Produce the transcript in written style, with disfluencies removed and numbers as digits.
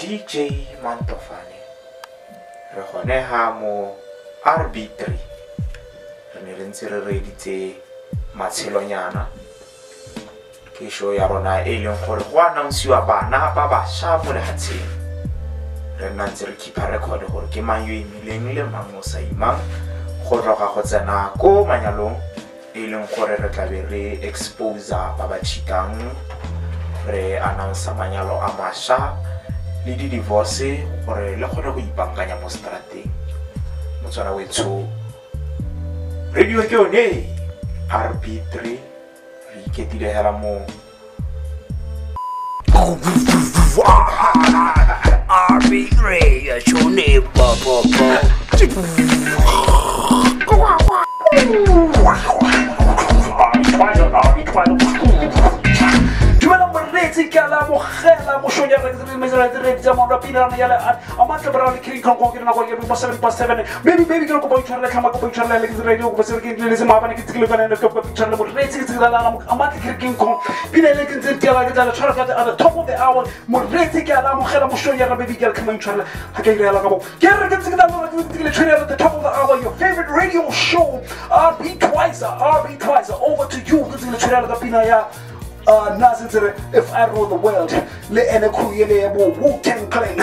DJ Mantofane re gone ha mo RB3 re ntse re reditse matshelonyana ke show ya rona e leng gore go announcewa bana ba ba sha mo lehatsheng re nna ntse re keep record gore ke mang yo imileng le mang o sa imang go tloga go tsena ko manyalong e leng gore re tla be re expose ba ba cheatang re announce manyalo a masha le di divorce gore le gone go ipankanya mo strateng motswana wetso radio ke one RB3 re iketile hela mo RB3 ya shone baba Kala mogela mošonya re re tsa mo rapilana ya le a matla bra le kring kon kon na go ke mo 7 baby ke go bo tshwarela khama go bo tshwarela le ke radio go se ke le se mabane ke tsikile kana ke go tshwarela mo re tse la a matla kring kon pile le ke ntse tela ke tla tshwara ka at the top of the hour mo re tse ke ala mogela mošonya re baby ke khama tshwarela ha ke ile la ka bo ke re ke tsikile la ke tsikile tshwarela at the top of the hour your favorite radio show RB twice over to you ke tsikile tshwarela ka pina ya Nazir, if I rule the world, let any crew Wu-Tang Clan.